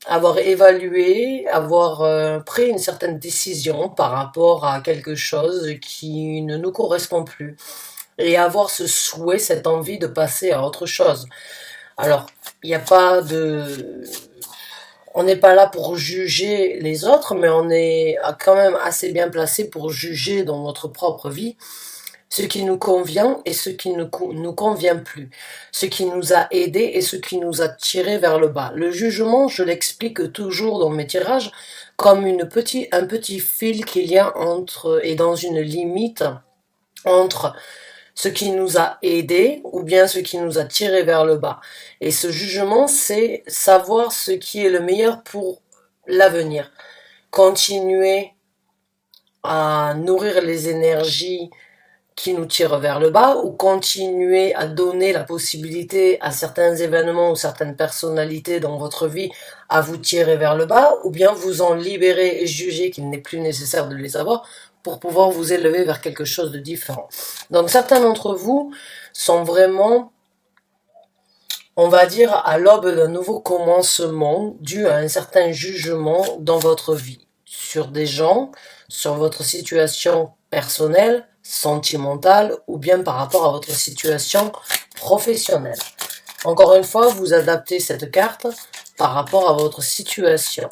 avoir évalué, avoir pris une certaine décision par rapport à quelque chose qui ne nous correspond plus et avoir ce souhait, cette envie de passer à autre chose. Alors, il n'y a pas de... On n'est pas là pour juger les autres, mais on est quand même assez bien placé pour juger dans notre propre vie ce qui nous convient et ce qui ne nous convient plus, ce qui nous a aidés et ce qui nous a tirés vers le bas. Le jugement, je l'explique toujours dans mes tirages, comme un petit fil qu'il y a entre, et dans une limite entre ce qui nous a aidés ou bien ce qui nous a tirés vers le bas. Et ce jugement, c'est savoir ce qui est le meilleur pour l'avenir. Continuer à nourrir les énergies qui nous tirent vers le bas ou continuer à donner la possibilité à certains événements ou certaines personnalités dans votre vie à vous tirer vers le bas ou bien vous en libérer et juger qu'il n'est plus nécessaire de les avoir pour pouvoir vous élever vers quelque chose de différent. Donc certains d'entre vous sont vraiment, on va dire, à l'aube d'un nouveau commencement dû à un certain jugement dans votre vie, sur des gens, sur votre situation personnelle, sentimentale ou bien par rapport à votre situation professionnelle. Encore une fois, vous adaptez cette carte par rapport à votre situation.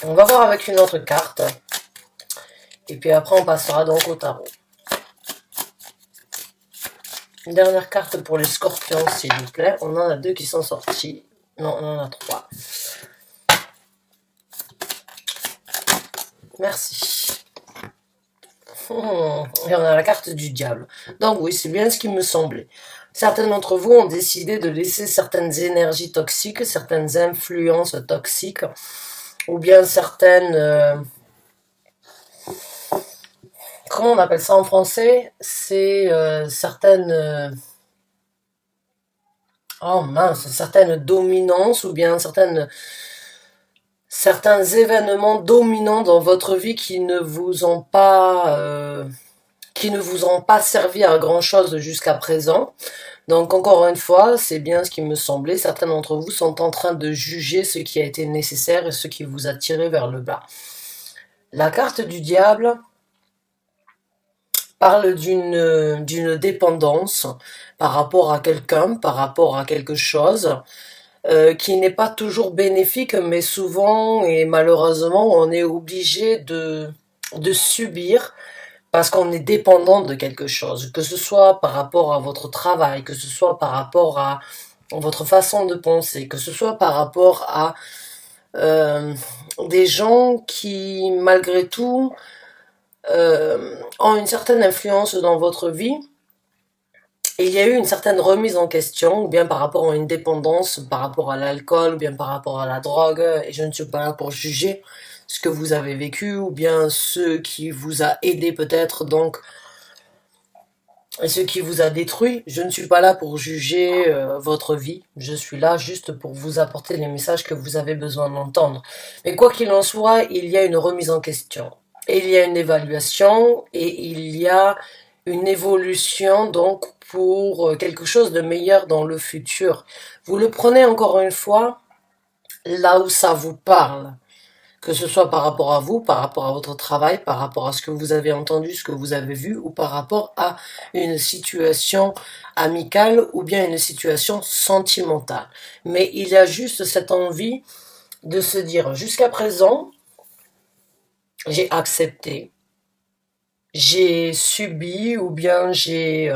On va voir avec une autre carte. Et puis après, on passera donc au tarot. Une dernière carte pour les scorpions, s'il vous plaît. On en a 2 qui sont sortis. Non, on en a 3. Merci. Et on a la carte du diable. Donc oui, c'est bien ce qui me semblait. Certains d'entre vous ont décidé de laisser certaines énergies toxiques, certaines influences toxiques, ou bien certaines... comment on appelle ça en français? C'est certaines... oh mince, certaines dominances, ou bien certains événements dominants dans votre vie qui ne vous ont pas servi à grand chose jusqu'à présent. Donc encore une fois, c'est bien ce qui me semblait, certains d'entre vous sont en train de juger ce qui a été nécessaire et ce qui vous a tiré vers le bas. La carte du diable parle d'une dépendance par rapport à quelqu'un, par rapport à quelque chose, qui n'est pas toujours bénéfique, mais souvent et malheureusement, on est obligé de subir parce qu'on est dépendant de quelque chose, que ce soit par rapport à votre travail, que ce soit par rapport à votre façon de penser, que ce soit par rapport à des gens qui, malgré tout, ont une certaine influence dans votre vie. Et il y a eu une certaine remise en question, ou bien par rapport à une dépendance, par rapport à l'alcool, ou bien par rapport à la drogue, et je ne suis pas là pour juger ce que vous avez vécu, ou bien ce qui vous a aidé peut-être, donc, et ce qui vous a détruit. Je ne suis pas là pour juger votre vie, je suis là juste pour vous apporter les messages que vous avez besoin d'entendre. Mais quoi qu'il en soit, il y a une remise en question, et il y a une évaluation, et il y a une évolution, donc, pour quelque chose de meilleur dans le futur. Vous le prenez encore une fois là où ça vous parle, que ce soit par rapport à vous, par rapport à votre travail, par rapport à ce que vous avez entendu, ce que vous avez vu, ou par rapport à une situation amicale ou bien une situation sentimentale. Mais il y a juste cette envie de se dire, jusqu'à présent, j'ai accepté, j'ai subi ou bien j'ai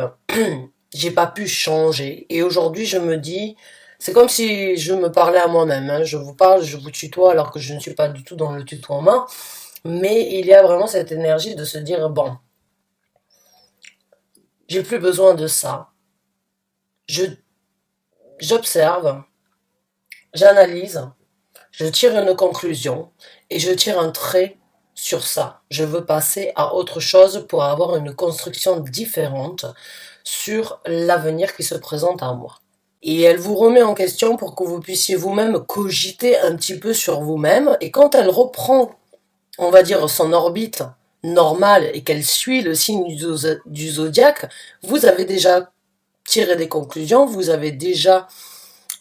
pas pu changer. Et aujourd'hui, je me dis, c'est comme si je me parlais à moi-même. Hein. Je vous parle, je vous tutoie alors que je ne suis pas du tout dans le tutoiement. Mais il y a vraiment cette énergie de se dire, bon, j'ai plus besoin de ça. J'observe, j'analyse, je tire une conclusion et je tire un trait sur ça. Je veux passer à autre chose pour avoir une construction différente sur l'avenir qui se présente à moi. Et elle vous remet en question pour que vous puissiez vous-même cogiter un petit peu sur vous-même. Et quand elle reprend, on va dire, son orbite normale et qu'elle suit le signe du zodiaque, vous avez déjà tiré des conclusions, vous avez déjà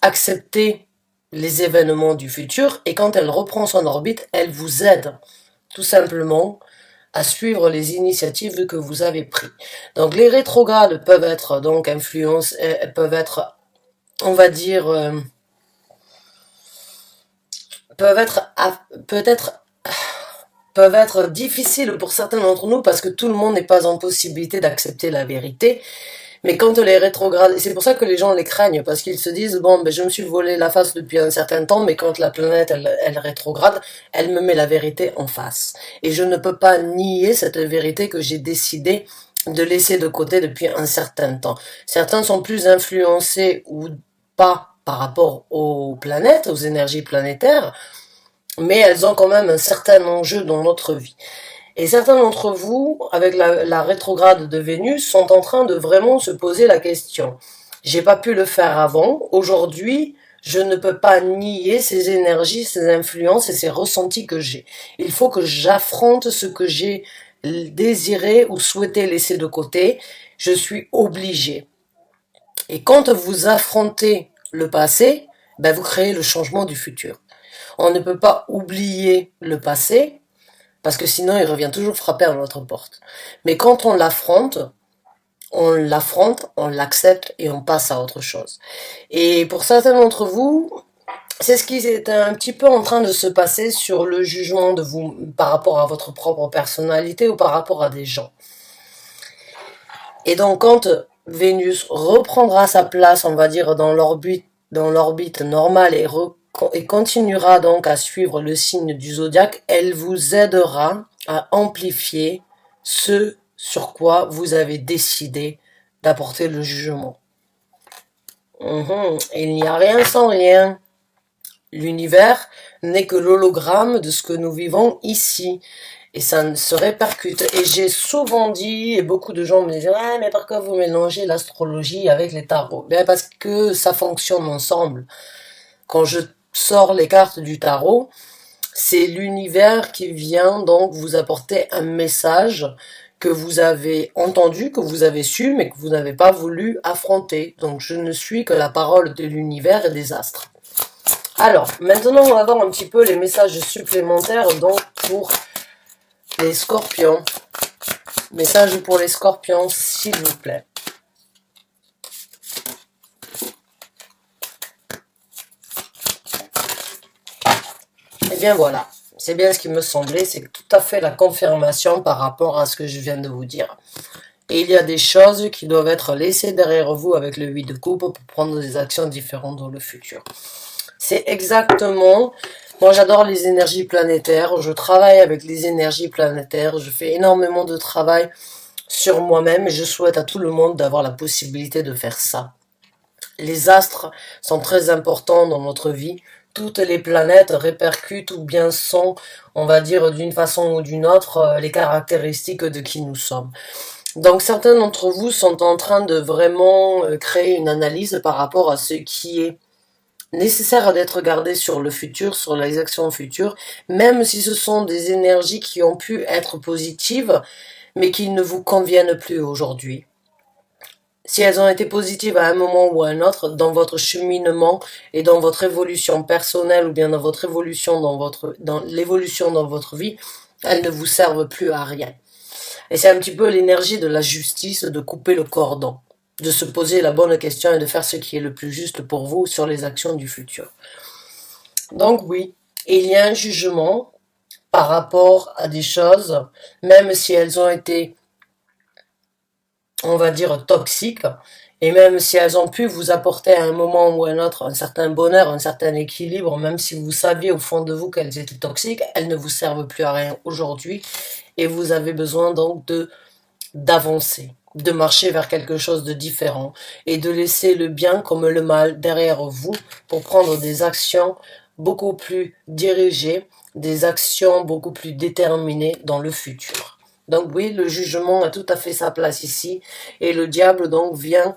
accepter les événements du futur et quand elle reprend son orbite, elle vous aide tout simplement à suivre les initiatives que vous avez prises. Donc les rétrogrades peuvent être donc peuvent être, on va dire, peuvent être peut-être peuvent être difficiles pour certains d'entre nous parce que tout le monde n'est pas en possibilité d'accepter la vérité. Mais quand les rétrogrades, et c'est pour ça que les gens les craignent, parce qu'ils se disent, bon, ben, je me suis volé la face depuis un certain temps, mais quand la planète, elle rétrograde, elle me met la vérité en face. Et je ne peux pas nier cette vérité que j'ai décidé de laisser de côté depuis un certain temps. Certains sont plus influencés ou pas par rapport aux planètes, aux énergies planétaires, mais elles ont quand même un certain enjeu dans notre vie. Et certains d'entre vous, avec la rétrograde de Vénus, sont en train de vraiment se poser la question. J'ai pas pu le faire avant. Aujourd'hui, je ne peux pas nier ces énergies, ces influences et ces ressentis que j'ai. Il faut que j'affronte ce que j'ai désiré ou souhaité laisser de côté. Je suis obligée. Et quand vous affrontez le passé, ben vous créez le changement du futur. On ne peut pas oublier le passé, parce que sinon il revient toujours frapper à notre porte. Mais quand on l'affronte, on l'accepte et on passe à autre chose. Et pour certains d'entre vous, c'est ce qui est un petit peu en train de se passer sur le jugement de vous par rapport à votre propre personnalité ou par rapport à des gens. Et donc quand Vénus reprendra sa place, on va dire, dans l'orbite normale et continuera donc à suivre le signe du zodiaque, elle vous aidera à amplifier ce sur quoi vous avez décidé d'apporter le jugement. Il n'y a rien sans rien. L'univers n'est que l'hologramme de ce que nous vivons ici. Et ça ne se répercute. Et j'ai souvent dit, et beaucoup de gens me disent, ouais, mais pourquoi vous mélangez l'astrologie avec les tarots? Bien, parce que ça fonctionne ensemble. Quand je sors les cartes du tarot, c'est l'univers qui vient donc vous apporter un message que vous avez entendu, que vous avez su, mais que vous n'avez pas voulu affronter. Donc je ne suis que la parole de l'univers et des astres. Alors, maintenant on va voir un petit peu les messages supplémentaires donc pour les scorpions. Message pour les scorpions, s'il vous plaît. Eh bien voilà, c'est bien ce qui me semblait, c'est tout à fait la confirmation par rapport à ce que je viens de vous dire. Et il y a des choses qui doivent être laissées derrière vous avec le 8 de coupe pour prendre des actions différentes dans le futur. C'est exactement... Moi j'adore les énergies planétaires, je travaille avec les énergies planétaires, je fais énormément de travail sur moi-même et je souhaite à tout le monde d'avoir la possibilité de faire ça. Les astres sont très importants dans notre vie. Toutes les planètes répercutent ou bien sont, on va dire d'une façon ou d'une autre, les caractéristiques de qui nous sommes. Donc certains d'entre vous sont en train de vraiment créer une analyse par rapport à ce qui est nécessaire d'être gardé sur le futur, sur les actions futures, même si ce sont des énergies qui ont pu être positives, mais qui ne vous conviennent plus aujourd'hui. Si elles ont été positives à un moment ou à un autre, dans votre cheminement et dans votre évolution personnelle ou bien dans votre évolution dans l'évolution dans votre vie, elles ne vous servent plus à rien. Et c'est un petit peu l'énergie de la justice, de couper le cordon, de se poser la bonne question et de faire ce qui est le plus juste pour vous sur les actions du futur. Donc oui, il y a un jugement par rapport à des choses, même si elles ont été, on va dire, toxiques, et même si elles ont pu vous apporter à un moment ou à un autre un certain bonheur, un certain équilibre, même si vous saviez au fond de vous qu'elles étaient toxiques, elles ne vous servent plus à rien aujourd'hui, et vous avez besoin donc d'avancer, de marcher vers quelque chose de différent, et de laisser le bien comme le mal derrière vous pour prendre des actions beaucoup plus dirigées, des actions beaucoup plus déterminées dans le futur. Donc oui, le jugement a tout à fait sa place ici, et le diable donc vient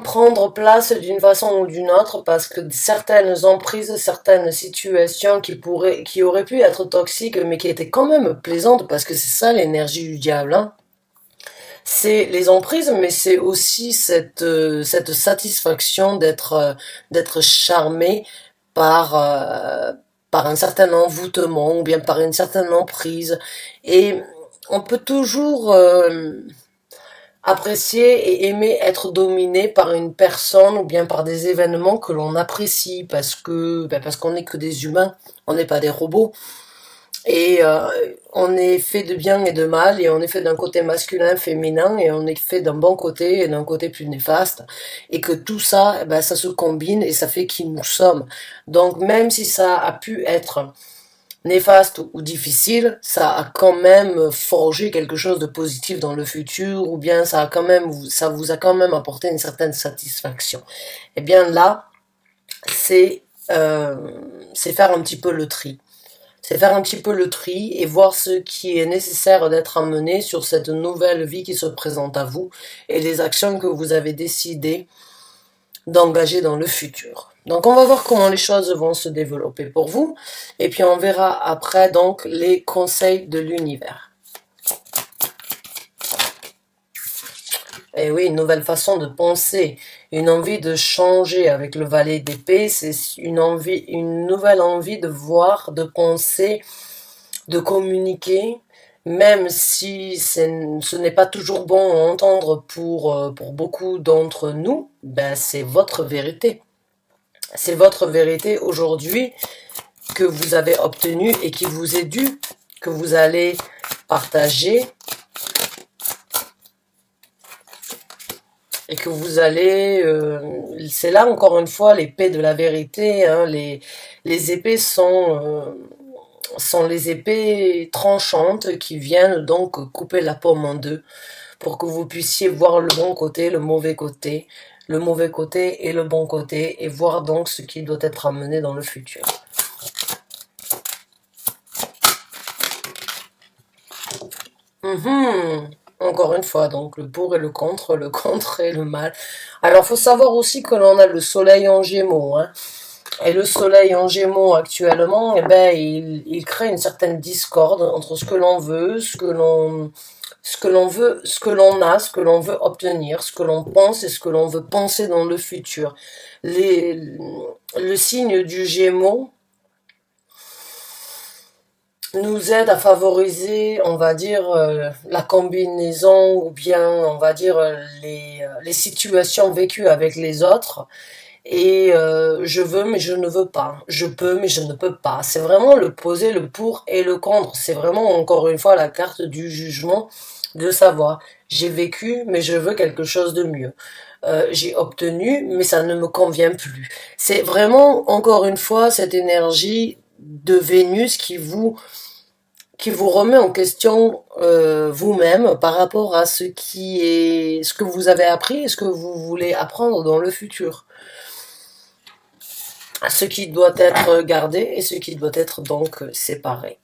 prendre place d'une façon ou d'une autre parce que certaines emprises, certaines situations qui auraient pu être toxiques mais qui étaient quand même plaisantes parce que c'est ça l'énergie du diable, hein. C'est les emprises, mais c'est aussi cette satisfaction d'être charmé par, par un certain envoûtement ou bien par une certaine emprise. Et on peut toujours apprécier et aimer être dominé par une personne ou bien par des événements que l'on apprécie parce qu'on n'est que des humains, on n'est pas des robots. Et on est fait de bien et de mal, et on est fait d'un côté masculin, féminin, et on est fait d'un bon côté et d'un côté plus néfaste, et que tout ça, eh ben, ça se combine et ça fait qui nous sommes. Donc même si ça a pu être néfaste ou difficile, ça a quand même forgé quelque chose de positif dans le futur, ou bien ça a quand même, ça vous a quand même apporté une certaine satisfaction. Et bien là, c'est euh, c'est faire un petit peu le tri. C'est faire un petit peu le tri et voir ce qui est nécessaire d'être amené sur cette nouvelle vie qui se présente à vous et les actions que vous avez décidé d'engager dans le futur. Donc on va voir comment les choses vont se développer pour vous et puis on verra après donc les conseils de l'univers. Et oui, une nouvelle façon de penser, une envie de changer avec le valet d'épée, c'est une nouvelle envie de voir, de penser, de communiquer, même si ce n'est pas toujours bon à entendre pour beaucoup d'entre nous, ben c'est votre vérité. C'est votre vérité aujourd'hui que vous avez obtenue et qui vous est due, que vous allez partager et que vous allez... c'est là encore une fois l'épée de la vérité, hein, les épées sont les épées tranchantes qui viennent donc couper la pomme en deux pour que vous puissiez voir le bon côté, le mauvais côté et le bon côté et voir donc ce qui doit être amené dans le futur. Encore une fois, donc le pour et le contre et le mal. Alors, faut savoir aussi que l'on a le soleil en gémeaux, hein. Et le soleil en gémeaux actuellement, eh ben, il crée une certaine discorde entre ce que l'on veut, ce que l'on a, ce que l'on veut obtenir, ce que l'on pense et ce que l'on veut penser dans le futur. Le signe du Gémeaux nous aide à favoriser, on va dire, la combinaison ou bien, on va dire, les situations vécues avec les autres. Et je veux mais je ne veux pas. Je peux mais je ne peux pas. C'est vraiment le poser le pour et le contre. C'est vraiment encore une fois la carte du jugement de savoir. J'ai vécu mais je veux quelque chose de mieux. J'ai obtenu mais ça ne me convient plus. C'est vraiment encore une fois cette énergie de Vénus qui vous remet en question vous-même par rapport à ce que vous avez appris et ce que vous voulez apprendre dans le futur. Ce qui doit être gardé et ce qui doit être donc séparé.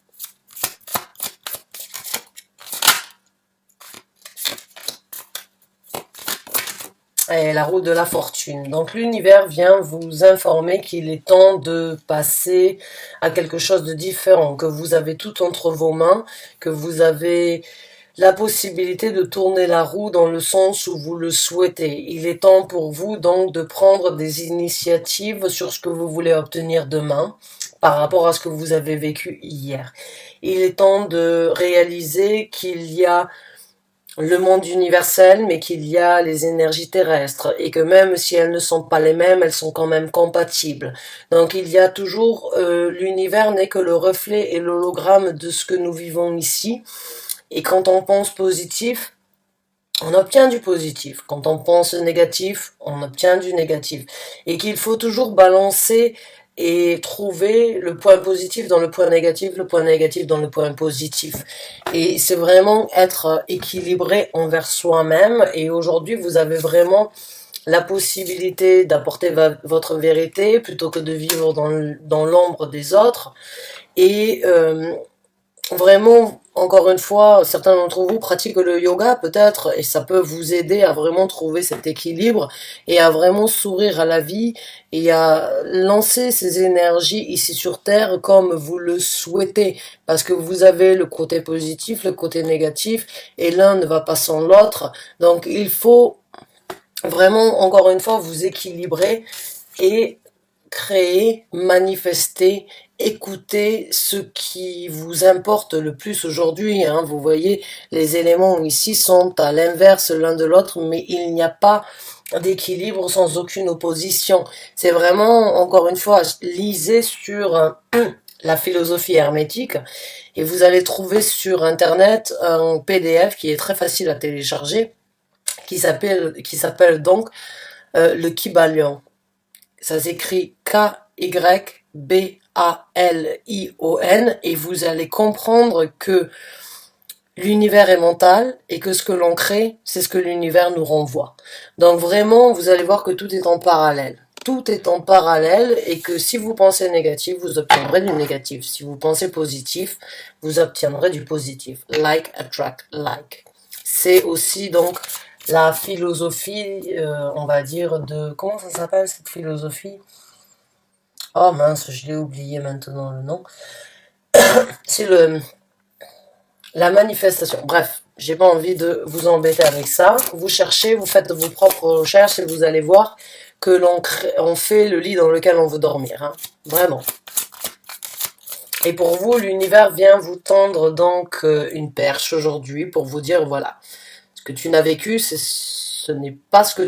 Et la roue de la fortune. Donc l'univers vient vous informer qu'il est temps de passer à quelque chose de différent, que vous avez tout entre vos mains, que vous avez la possibilité de tourner la roue dans le sens où vous le souhaitez. Il est temps pour vous donc de prendre des initiatives sur ce que vous voulez obtenir demain par rapport à ce que vous avez vécu hier. Il est temps de réaliser qu'il y a le monde universel, mais qu'il y a les énergies terrestres et que même si elles ne sont pas les mêmes, elles sont quand même compatibles. Donc il y a toujours, l'univers n'est que le reflet et l'hologramme de ce que nous vivons ici. Et quand on pense positif, on obtient du positif. Quand on pense négatif, on obtient du négatif. Et qu'il faut toujours balancer et trouver le point positif dans le point négatif, le point négatif dans le point positif. Et c'est vraiment être équilibré envers soi-même. Et aujourd'hui, vous avez vraiment la possibilité d'apporter votre vérité plutôt que de vivre dans l'ombre des autres. Et vraiment, encore une fois, certains d'entre vous pratiquent le yoga peut-être, et ça peut vous aider à vraiment trouver cet équilibre et à vraiment sourire à la vie et à lancer ces énergies ici sur Terre comme vous le souhaitez. Parce que vous avez le côté positif, le côté négatif, et l'un ne va pas sans l'autre. Donc il faut vraiment, encore une fois, vous équilibrer et créer, manifester, écouter ce qui vous importe le plus aujourd'hui. Hein. Vous voyez, les éléments ici sont à l'inverse l'un de l'autre, mais il n'y a pas d'équilibre sans aucune opposition. C'est vraiment, encore une fois, lisez sur la philosophie hermétique et vous allez trouver sur Internet un PDF qui est très facile à télécharger, qui s'appelle donc le Kybalion. Ça s'écrit Kybalion et vous allez comprendre que l'univers est mental et que ce que l'on crée, c'est ce que l'univers nous renvoie. Donc vraiment, vous allez voir que tout est en parallèle. Tout est en parallèle et que si vous pensez négatif, vous obtiendrez du négatif. Si vous pensez positif, vous obtiendrez du positif. Like attract like. C'est aussi donc la philosophie, on va dire, de... Comment ça s'appelle cette philosophie? Oh mince, je l'ai oublié maintenant le nom. C'est la manifestation. Bref, j'ai pas envie de vous embêter avec ça. Vous cherchez, vous faites vos propres recherches et vous allez voir que on fait le lit dans lequel on veut dormir. Hein. Vraiment. Et pour vous, l'univers vient vous tendre donc une perche aujourd'hui pour vous dire voilà, ce que tu n'as vécu, ce n'est pas ce que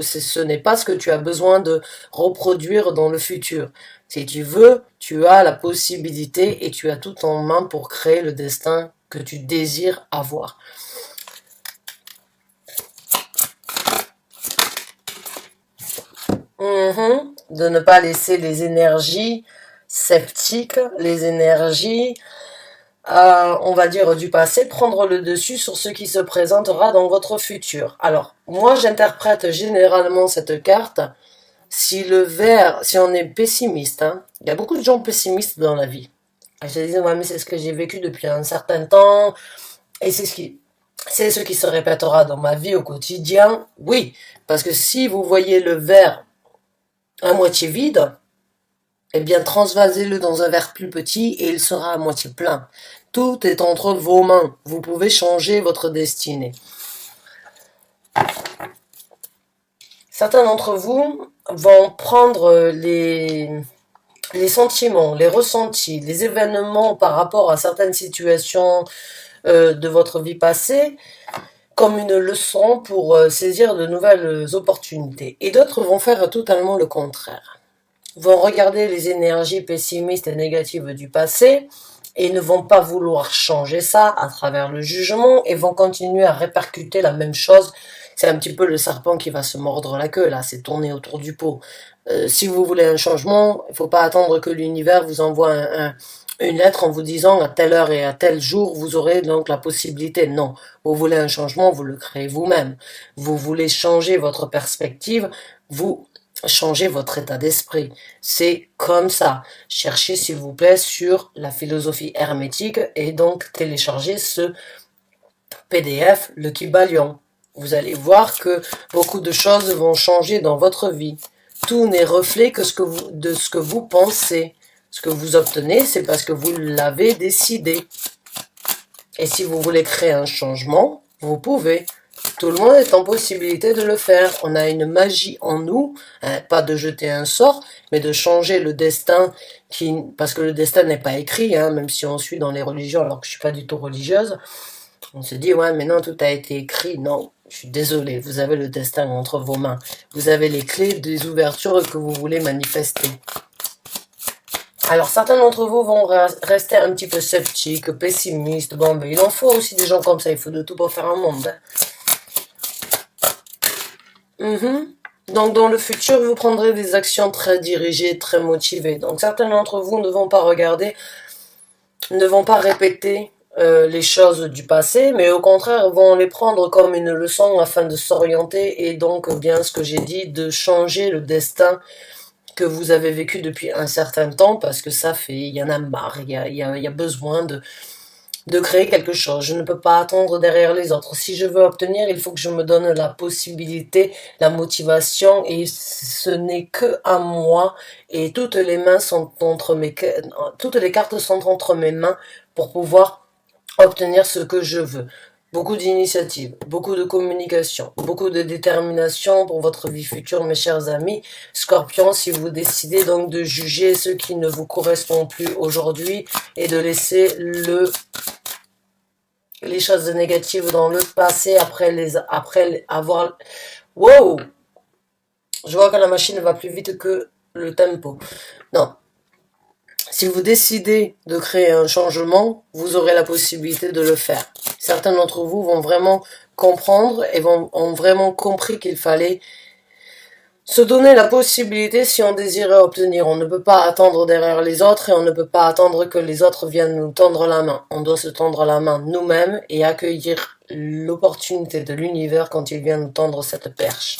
ce n'est pas ce que tu as besoin de reproduire dans le futur. Si tu veux, tu as la possibilité et tu as tout en main pour créer le destin que tu désires avoir. De ne pas laisser les énergies sceptiques, les énergies on va dire, du passé, prendre le dessus sur ce qui se présentera dans votre futur. Alors, moi, j'interprète généralement cette carte si on est pessimiste, hein. Il y a beaucoup de gens pessimistes dans la vie. Je dis, ouais, mais c'est ce que j'ai vécu depuis un certain temps, et c'est ce qui se répétera dans ma vie au quotidien. Oui, parce que si vous voyez le verre à moitié vide, eh bien, transvasez-le dans un verre plus petit et il sera à moitié plein. Tout est entre vos mains. Vous pouvez changer votre destinée. Certains d'entre vous vont prendre les sentiments, les ressentis, les événements par rapport à certaines situations de votre vie passée comme une leçon pour saisir de nouvelles opportunités. Et d'autres vont faire totalement le contraire. Vont regarder les énergies pessimistes et négatives du passé et ne vont pas vouloir changer ça à travers le jugement et vont continuer à répercuter la même chose. C'est un petit peu le serpent qui va se mordre la queue, là, c'est tourner autour du pot. Si vous voulez un changement, il ne faut pas attendre que l'univers vous envoie une lettre en vous disant à telle heure et à tel jour, vous aurez donc la possibilité. Non, vous voulez un changement, vous le créez vous-même. Vous voulez changer votre perspective, vous changez votre état d'esprit. C'est comme ça. Cherchez s'il vous plaît sur la philosophie hermétique et donc téléchargez ce PDF, le Kybalion. Vous allez voir que beaucoup de choses vont changer dans votre vie. Tout n'est reflet que de ce que vous pensez. Ce que vous obtenez, c'est parce que vous l'avez décidé. Et si vous voulez créer un changement, vous pouvez. Tout le monde est en possibilité de le faire. On a une magie en nous, hein, pas de jeter un sort, mais de changer le destin, parce que le destin n'est pas écrit, hein, même si on suit dans les religions, alors que je suis pas du tout religieuse. On se dit, ouais, mais non, tout a été écrit. Non, je suis désolée, vous avez le destin entre vos mains. Vous avez les clés des ouvertures que vous voulez manifester. Alors, certains d'entre vous vont rester un petit peu sceptiques, pessimistes. Bon, mais il en faut aussi des gens comme ça. Il faut de tout pour faire un monde. Donc, dans le futur, vous prendrez des actions très dirigées, très motivées. Donc, certains d'entre vous ne vont pas regarder, ne vont pas répéter les choses du passé, mais au contraire vont les prendre comme une leçon afin de s'orienter et donc bien ce que j'ai dit, de changer le destin que vous avez vécu depuis un certain temps parce que ça fait, il y en a marre, il y a besoin de créer quelque chose. Je ne peux pas attendre derrière les autres. Si je veux obtenir, il faut que je me donne la possibilité, la motivation, et ce n'est que à moi. Et toutes les mains sont entre toutes les cartes sont entre mes mains pour pouvoir obtenir ce que je veux. Beaucoup d'initiatives, beaucoup de communication, beaucoup de détermination pour votre vie future, mes chers amis. Scorpion, si vous décidez donc de juger ce qui ne vous correspond plus aujourd'hui et de laisser les choses négatives dans le passé après avoir... Wow! Je vois que la machine va plus vite que le tempo. Non. Si vous décidez de créer un changement, vous aurez la possibilité de le faire. Certains d'entre vous vont vraiment comprendre et ont vraiment compris qu'il fallait se donner la possibilité si on désirait obtenir. On ne peut pas attendre derrière les autres et on ne peut pas attendre que les autres viennent nous tendre la main. On doit se tendre la main nous-mêmes et accueillir l'opportunité de l'univers quand il vient nous tendre cette perche.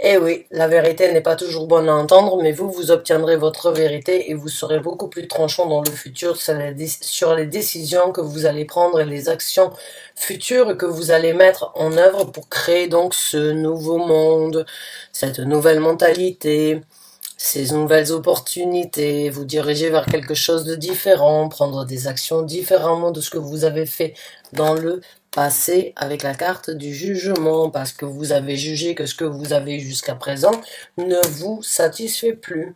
Eh oui, la vérité n'est pas toujours bonne à entendre, mais vous obtiendrez votre vérité et vous serez beaucoup plus tranchant dans le futur sur les décisions que vous allez prendre et les actions futures que vous allez mettre en œuvre pour créer donc ce nouveau monde, cette nouvelle mentalité, ces nouvelles opportunités, vous diriger vers quelque chose de différent, prendre des actions différemment de ce que vous avez fait dans le passé avec la carte du jugement, parce que vous avez jugé que ce que vous avez jusqu'à présent ne vous satisfait plus,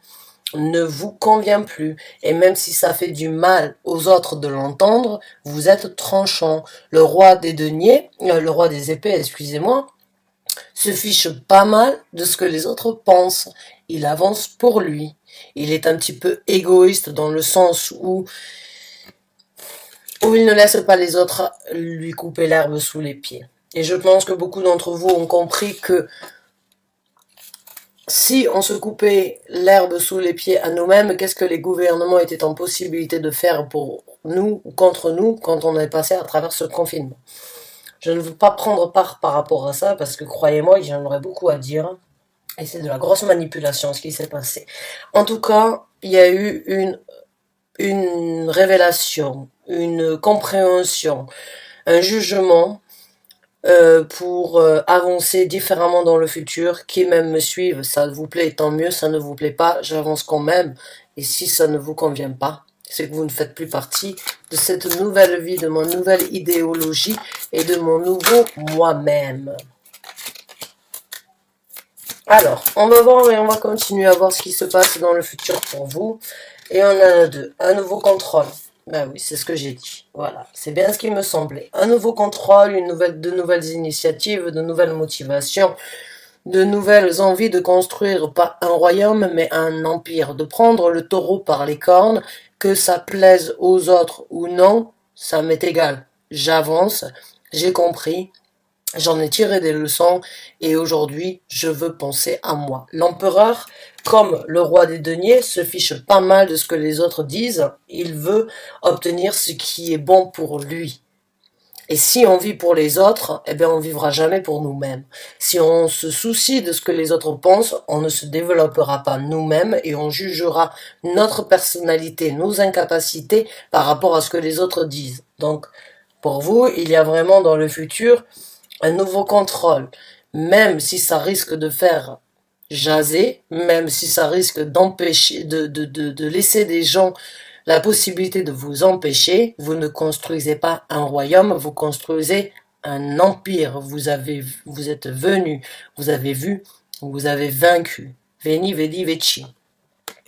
ne vous convient plus, et même si ça fait du mal aux autres de l'entendre, vous êtes tranchant. Le roi des deniers, le roi des épées, excusez-moi, se fiche pas mal de ce que les autres pensent. Il avance pour lui. Il est un petit peu égoïste dans le sens où il ne laisse pas les autres lui couper l'herbe sous les pieds. Et je pense que beaucoup d'entre vous ont compris que si on se coupait l'herbe sous les pieds à nous-mêmes, qu'est-ce que les gouvernements étaient en possibilité de faire pour nous ou contre nous quand on est passé à travers ce confinement? Je ne veux pas prendre part par rapport à ça parce que croyez-moi, j'en aurais beaucoup à dire. Et c'est de la grosse manipulation ce qui s'est passé. En tout cas, il y a eu une révélation, une compréhension, un jugement pour avancer différemment dans le futur. Qui même me suivent, ça vous plaît, tant mieux. Ça ne vous plaît pas, j'avance quand même. Et si ça ne vous convient pas, c'est que vous ne faites plus partie de cette nouvelle vie, de mon nouvelle idéologie et de mon nouveau moi-même. Alors, on va voir et on va continuer à voir ce qui se passe dans le futur pour vous. Et on a deux. Un nouveau contrôle. Ben oui, c'est ce que j'ai dit. Voilà, c'est bien ce qui me semblait. Un nouveau contrôle, de nouvelles initiatives, de nouvelles motivations, de nouvelles envies de construire pas un royaume, mais un empire. De prendre le taureau par les cornes, que ça plaise aux autres ou non, ça m'est égal. J'avance, j'ai compris. J'en ai tiré des leçons et aujourd'hui, je veux penser à moi. L'empereur, comme le roi des deniers, se fiche pas mal de ce que les autres disent. Il veut obtenir ce qui est bon pour lui. Et si on vit pour les autres, eh bien on vivra jamais pour nous-mêmes. Si on se soucie de ce que les autres pensent, on ne se développera pas nous-mêmes et on jugera notre personnalité, nos incapacités par rapport à ce que les autres disent. Donc, pour vous, il y a vraiment dans le futur un nouveau contrôle, même si ça risque de faire jaser, même si ça risque d'empêcher, de laisser des gens la possibilité de vous empêcher, vous ne construisez pas un royaume, vous construisez un empire. Vous êtes venu, vous avez vu, vous avez vaincu. Veni, vedi, vici.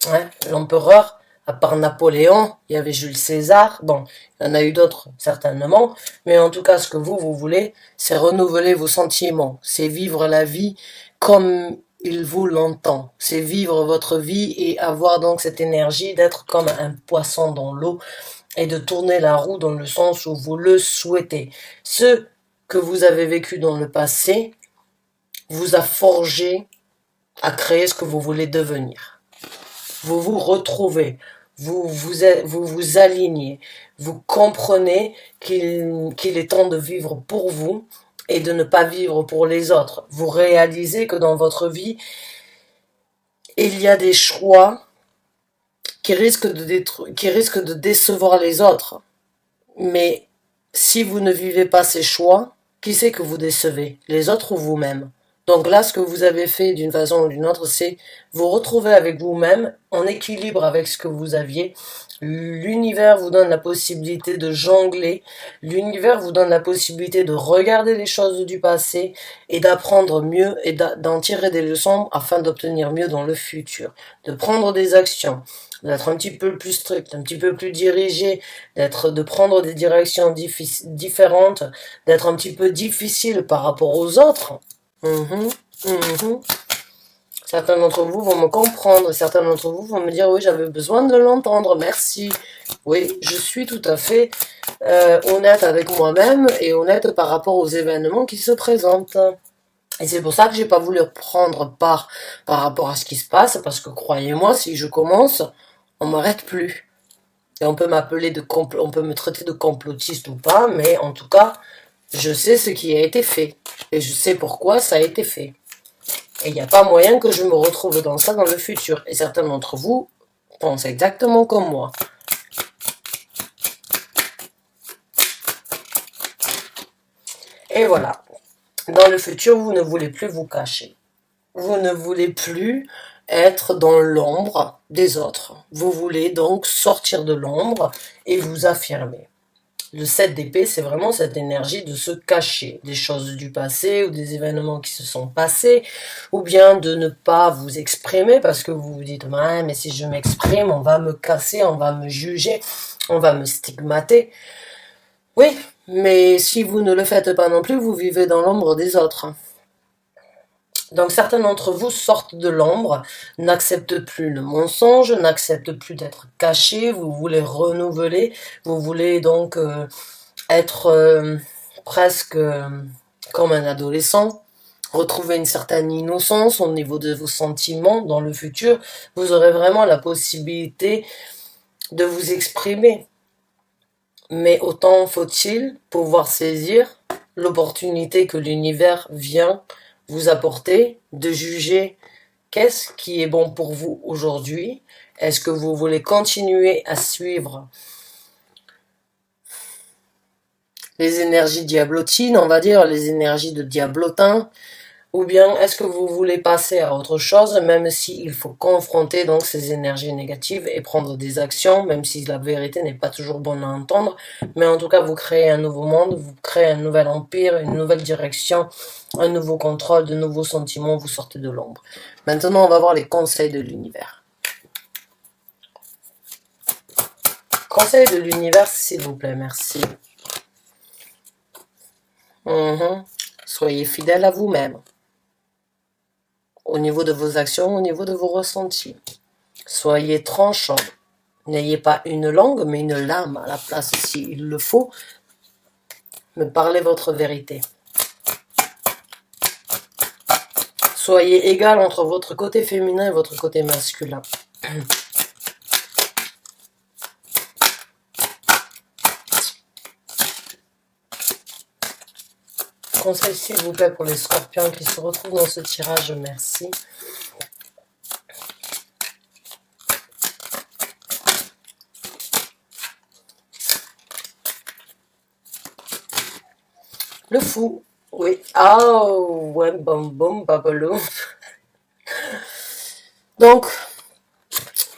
Hein? L'empereur, à part Napoléon, il y avait Jules César, bon, il y en a eu d'autres certainement, mais en tout cas ce que vous voulez, c'est renouveler vos sentiments, c'est vivre la vie comme il vous l'entend, c'est vivre votre vie et avoir donc cette énergie d'être comme un poisson dans l'eau et de tourner la roue dans le sens où vous le souhaitez. Ce que vous avez vécu dans le passé vous a forgé à créer ce que vous voulez devenir. Vous vous retrouvez, vous alignez, vous comprenez qu'il est temps de vivre pour vous et de ne pas vivre pour les autres. Vous réalisez que dans votre vie, il y a des choix qui risquent de décevoir les autres. Mais si vous ne vivez pas ces choix, qui c'est que vous décevez? Les autres ou vous-même? Donc là, ce que vous avez fait d'une façon ou d'une autre, c'est vous retrouver avec vous-même en équilibre avec ce que vous aviez. L'univers vous donne la possibilité de jongler. L'univers vous donne la possibilité de regarder les choses du passé et d'apprendre mieux et d'en tirer des leçons afin d'obtenir mieux dans le futur. De prendre des actions, d'être un petit peu plus strict, un petit peu plus dirigé, de prendre des directions différentes, d'être un petit peu difficile par rapport aux autres. Mhm, mhm. Certains d'entre vous vont me comprendre, certains d'entre vous vont me dire oui, j'avais besoin de l'entendre, merci. Oui, je suis tout à fait honnête avec moi-même et honnête par rapport aux événements qui se présentent. Et c'est pour ça que j'ai pas voulu prendre part par rapport à ce qui se passe, parce que croyez-moi, si je commence, on m'arrête plus. Et on peut m'appeler on peut me traiter de complotiste ou pas, mais en tout cas, je sais ce qui a été fait. Et je sais pourquoi ça a été fait. Et il n'y a pas moyen que je me retrouve dans ça dans le futur. Et certains d'entre vous pensent exactement comme moi. Et voilà. Dans le futur, vous ne voulez plus vous cacher. Vous ne voulez plus être dans l'ombre des autres. Vous voulez donc sortir de l'ombre et vous affirmer. Le 7 d'épée, c'est vraiment cette énergie de se cacher des choses du passé ou des événements qui se sont passés, ou bien de ne pas vous exprimer parce que vous vous dites ouais, mais si je m'exprime, on va me casser, on va me juger, on va me stigmater. Oui, mais si vous ne le faites pas non plus, vous vivez dans l'ombre des autres. Donc certains d'entre vous sortent de l'ombre, n'acceptent plus le mensonge, n'acceptent plus d'être cachés, vous voulez renouveler, vous voulez donc être presque comme un adolescent, retrouver une certaine innocence au niveau de vos sentiments dans le futur. Vous aurez vraiment la possibilité de vous exprimer. Mais autant faut-il pouvoir saisir l'opportunité que l'univers vient vous apporter de juger qu'est-ce qui est bon pour vous aujourd'hui. Est-ce que vous voulez continuer à suivre les énergies diablotines, on va dire, les énergies de diablotin, ou bien est-ce que vous voulez passer à autre chose, même s'il faut confronter donc ces énergies négatives et prendre des actions, même si la vérité n'est pas toujours bonne à entendre, mais en tout cas vous créez un nouveau monde, vous créez un nouvel empire, une nouvelle direction, un nouveau contrôle, de nouveaux sentiments, vous sortez de l'ombre. Maintenant on va voir les conseils de l'univers. Conseils de l'univers, s'il vous plaît, merci. Soyez fidèle à vous-même. Au niveau de vos actions, au niveau de vos ressentis. Soyez tranchant. N'ayez pas une langue, mais une lame à la place s'il le faut. Mais parlez votre vérité. Soyez égal entre votre côté féminin et votre côté masculin. Conseil s'il vous plaît pour les scorpions qui se retrouvent dans ce tirage, merci. Le fou, oui. Ah, ouais, bam, bam, babalou. Donc,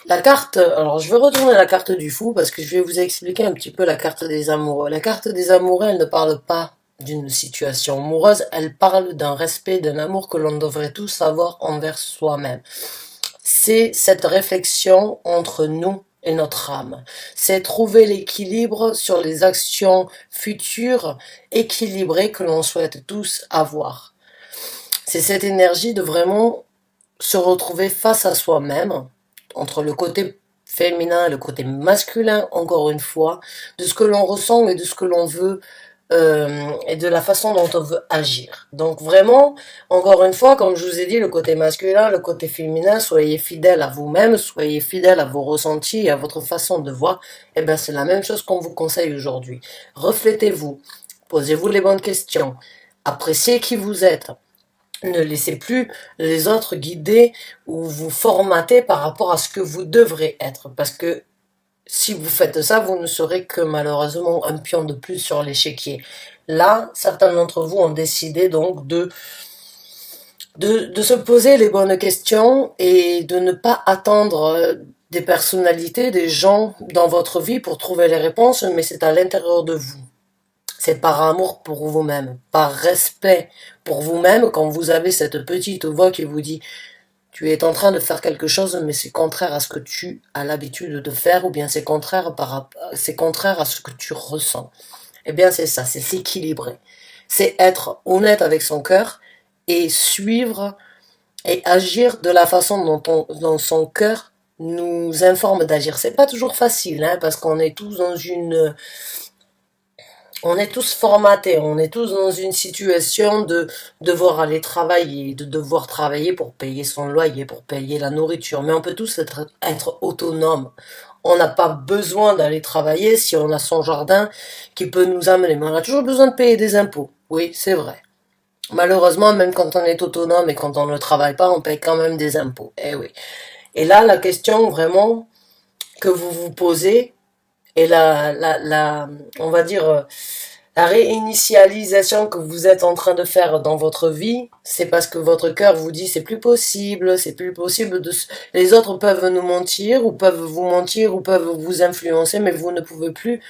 la carte, alors je vais retourner la carte du fou parce que je vais vous expliquer un petit peu la carte des amoureux. La carte des amoureux, elle ne parle pas d'une situation amoureuse, elle parle d'un respect, d'un amour que l'on devrait tous avoir envers soi-même. C'est cette réflexion entre nous et notre âme. C'est trouver l'équilibre sur les actions futures équilibrées que l'on souhaite tous avoir. C'est cette énergie de vraiment se retrouver face à soi-même, entre le côté féminin et le côté masculin, encore une fois, de ce que l'on ressent et de ce que l'on veut et de la façon dont on veut agir. Donc vraiment, encore une fois, comme je vous ai dit, le côté masculin, le côté féminin, soyez fidèles à vous-même, soyez fidèles à vos ressentis et à votre façon de voir. Et bien c'est la même chose qu'on vous conseille aujourd'hui. Reflétez-vous, posez-vous les bonnes questions, Appréciez qui vous êtes. Ne laissez plus les autres guider ou vous formater par rapport à ce que vous devrez être. Parce que si vous faites ça, vous ne serez que malheureusement un pion de plus sur l'échiquier. Là, certains d'entre vous ont décidé donc de se poser les bonnes questions et de ne pas attendre des personnalités, des gens dans votre vie pour trouver les réponses, mais c'est à l'intérieur de vous. C'est par amour pour vous-même, par respect pour vous-même quand vous avez cette petite voix qui vous dit tu es en train de faire quelque chose mais c'est contraire à ce que tu as l'habitude de faire ou bien c'est contraire à ce que tu ressens. Eh bien c'est ça, c'est s'équilibrer. C'est être honnête avec son cœur et suivre et agir de la façon dont son cœur nous informe d'agir. C'est pas toujours facile, hein, parce qu'on est tous on est tous formatés, on est tous dans une situation de devoir aller travailler, de devoir travailler pour payer son loyer, pour payer la nourriture. Mais on peut tous être autonomes. On n'a pas besoin d'aller travailler si on a son jardin qui peut nous amener. Mais on a toujours besoin de payer des impôts. Oui, c'est vrai. Malheureusement, même quand on est autonome et quand on ne travaille pas, on paye quand même des impôts. Eh oui. Et là, la question vraiment que vous vous posez est on va dire, la réinitialisation que vous êtes en train de faire dans votre vie, c'est parce que votre cœur vous dit c'est plus possible, les autres peuvent nous mentir ou peuvent vous mentir ou peuvent vous influencer, mais vous ne pouvez plus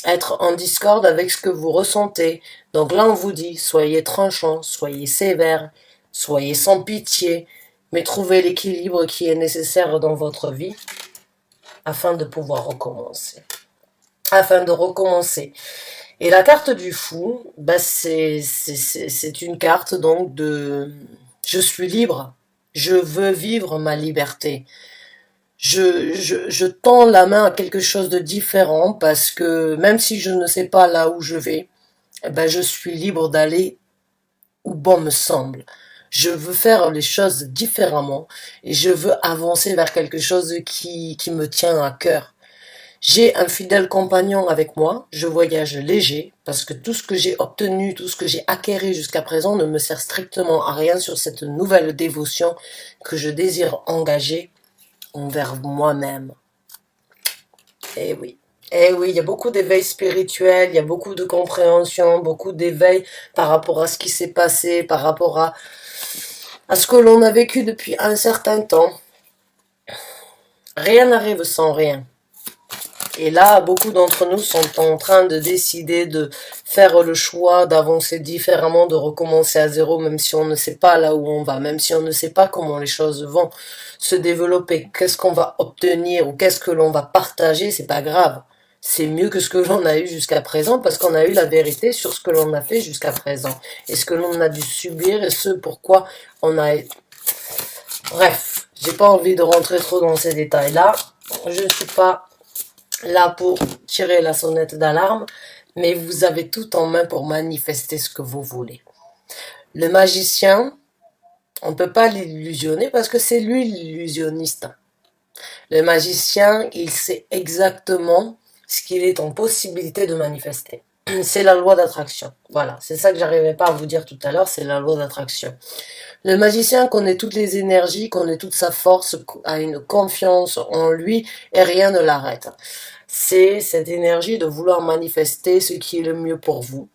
être en discorde avec ce que vous ressentez. Donc là, on vous dit, soyez tranchant, soyez sévère, soyez sans pitié, mais trouvez l'équilibre qui est nécessaire dans votre vie afin de pouvoir recommencer. Afin de recommencer. Et la carte du fou, bah c'est une carte donc de je suis libre, je veux vivre ma liberté. Je tends la main à quelque chose de différent parce que même si je ne sais pas là où je vais, eh ben je suis libre d'aller où bon me semble. Je veux faire les choses différemment et je veux avancer vers quelque chose qui me tient à cœur. J'ai un fidèle compagnon avec moi, je voyage léger, parce que tout ce que j'ai obtenu, tout ce que j'ai acquéri jusqu'à présent ne me sert strictement à rien sur cette nouvelle dévotion que je désire engager envers moi-même. Eh oui. Eh oui, il y a beaucoup d'éveil spirituel, il y a beaucoup de compréhension, beaucoup d'éveil par rapport à ce qui s'est passé, par rapport à ce que l'on a vécu depuis un certain temps. Rien n'arrive sans rien. Et là, beaucoup d'entre nous sont en train de décider de faire le choix d'avancer différemment, de recommencer à zéro, même si on ne sait pas là où on va, même si on ne sait pas comment les choses vont se développer, qu'est-ce qu'on va obtenir ou qu'est-ce que l'on va partager, c'est pas grave. C'est mieux que ce que l'on a eu jusqu'à présent parce qu'on a eu la vérité sur ce que l'on a fait jusqu'à présent et ce que l'on a dû subir et ce pourquoi on a... Bref, j'ai pas envie de rentrer trop dans ces détails-là. Je ne suis pas là pour tirer la sonnette d'alarme, mais vous avez tout en main pour manifester ce que vous voulez. Le magicien, on ne peut pas l'illusionner parce que c'est lui l'illusionniste. Le magicien, il sait exactement ce qu'il est en possibilité de manifester. C'est la loi d'attraction. Voilà, c'est ça que j'arrivais pas à vous dire tout à l'heure, c'est la loi d'attraction. Le magicien connaît toutes les énergies, connaît toute sa force, a une confiance en lui et rien ne l'arrête. C'est cette énergie de vouloir manifester ce qui est le mieux pour vous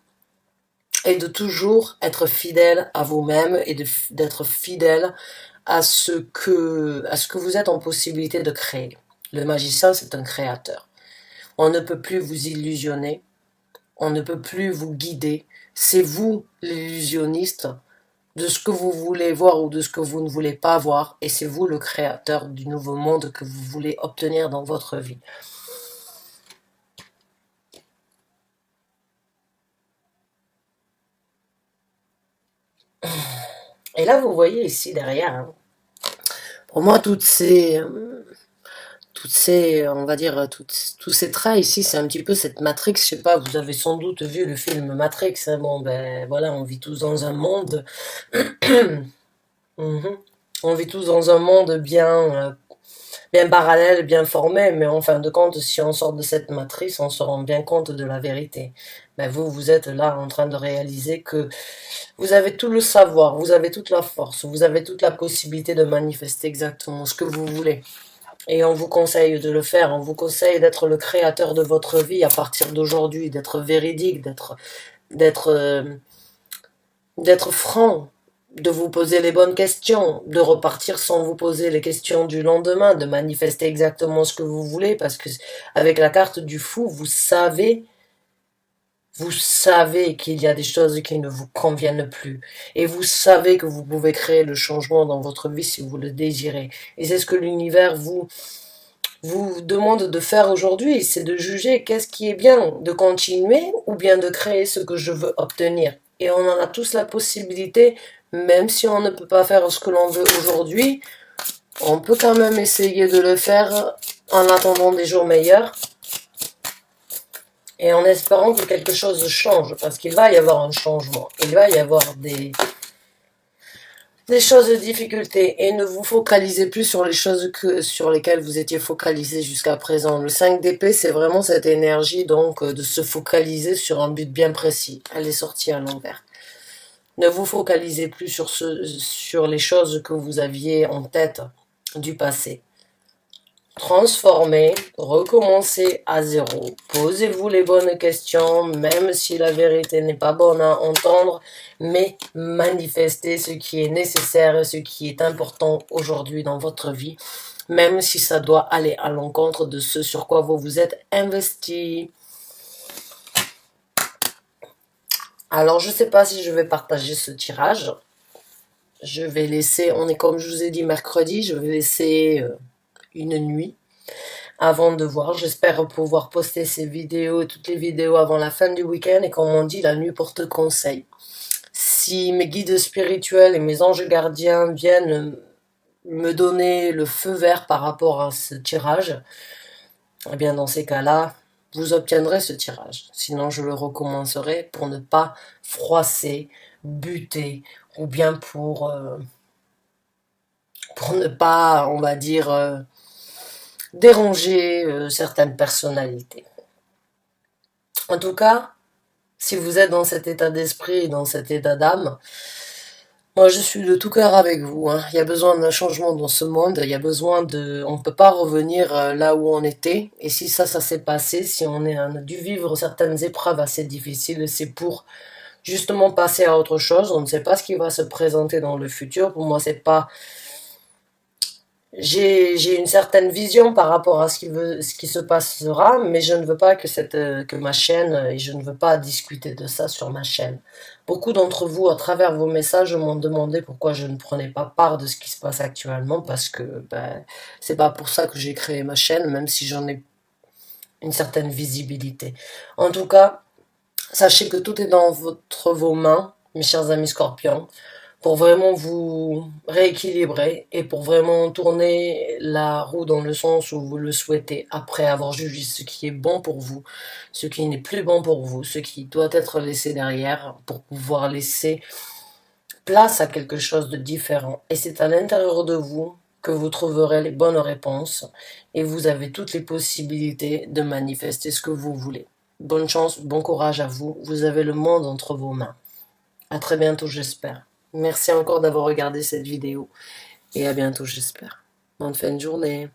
et de toujours être fidèle à vous-même et d'être fidèle à ce que vous êtes en possibilité de créer. Le magicien, c'est un créateur. On ne peut plus vous illusionner, on ne peut plus vous guider. C'est vous, l'illusionniste, de ce que vous voulez voir ou de ce que vous ne voulez pas voir, et c'est vous le créateur du nouveau monde que vous voulez obtenir dans votre vie. Et là, vous voyez ici derrière, hein, pour moi, on va dire, tous ces traits ici, c'est un petit peu cette Matrix. Je sais pas, vous avez sans doute vu le film Matrix. Hein, bon, ben voilà, on vit tous dans un monde. Mhm. On vit tous dans un monde bien. bien parallèles, bien formés, mais en fin de compte, si on sort de cette matrice, on se rend bien compte de la vérité. Ben vous, vous êtes là en train de réaliser que vous avez tout le savoir, vous avez toute la force, vous avez toute la possibilité de manifester exactement ce que vous voulez. Et on vous conseille de le faire, on vous conseille d'être le créateur de votre vie à partir d'aujourd'hui, d'être véridique, d'être d'être franc, de vous poser les bonnes questions, de repartir sans vous poser les questions du lendemain, de manifester exactement ce que vous voulez, parce que avec la carte du fou, vous savez qu'il y a des choses qui ne vous conviennent plus. Et vous savez que vous pouvez créer le changement dans votre vie si vous le désirez. Et c'est ce que l'univers vous demande de faire aujourd'hui, c'est de juger qu'est-ce qui est bien, de continuer ou bien de créer ce que je veux obtenir. Et on en a tous la possibilité, même si on ne peut pas faire ce que l'on veut aujourd'hui, on peut quand même essayer de le faire en attendant des jours meilleurs et en espérant que quelque chose change, parce qu'il va y avoir un changement, il va y avoir des choses de difficulté et ne vous focalisez plus sur les choses sur lesquelles vous étiez focalisé jusqu'à présent. Le 5 d'épée, c'est vraiment cette énergie donc de se focaliser sur un but bien précis. Elle est sortie à l'envers. Ne vous focalisez plus sur les choses que vous aviez en tête du passé. Transformez, recommencez à zéro. Posez-vous les bonnes questions, même si la vérité n'est pas bonne à entendre, mais manifestez ce qui est nécessaire et ce qui est important aujourd'hui dans votre vie, même si ça doit aller à l'encontre de ce sur quoi vous vous êtes investi. Alors, je ne sais pas si je vais partager ce tirage. Je vais laisser, on est comme je vous ai dit mercredi, je vais laisser une nuit avant de voir. J'espère pouvoir poster ces vidéos et toutes les vidéos avant la fin du week-end. Et comme on dit, la nuit porte conseil. Si mes guides spirituels et mes anges gardiens viennent me donner le feu vert par rapport à ce tirage, eh bien dans ces cas-là, vous obtiendrez ce tirage. Sinon, je le recommencerai pour ne pas froisser, buter, ou bien pour ne pas, on va dire, déranger certaines personnalités. En tout cas, si vous êtes dans cet état d'esprit, dans cet état d'âme, moi je suis de tout cœur avec vous. Hein. Il y a besoin d'un changement dans ce monde, il y a besoin de... On ne peut pas revenir là où on était. Et si ça s'est passé, si on a dû vivre certaines épreuves assez difficiles, c'est pour justement passer à autre chose. On ne sait pas ce qui va se présenter dans le futur. Pour moi, c'est pas... J'ai une certaine vision par rapport à ce qui se passera, mais je ne veux pas que ma chaîne, et je ne veux pas discuter de ça sur ma chaîne. Beaucoup d'entre vous, à travers vos messages, m'ont demandé pourquoi je ne prenais pas part de ce qui se passe actuellement, parce que c'est pas pour ça que j'ai créé ma chaîne, même si j'en ai une certaine visibilité. En tout cas, sachez que tout est dans vos mains, mes chers amis scorpions, pour vraiment vous rééquilibrer et pour vraiment tourner la roue dans le sens où vous le souhaitez après avoir jugé ce qui est bon pour vous, ce qui n'est plus bon pour vous, ce qui doit être laissé derrière pour pouvoir laisser place à quelque chose de différent. Et c'est à l'intérieur de vous que vous trouverez les bonnes réponses et vous avez toutes les possibilités de manifester ce que vous voulez. Bonne chance, bon courage à vous, vous avez le monde entre vos mains. À très bientôt, j'espère. Merci encore d'avoir regardé cette vidéo et à bientôt, j'espère. Bonne fin de journée.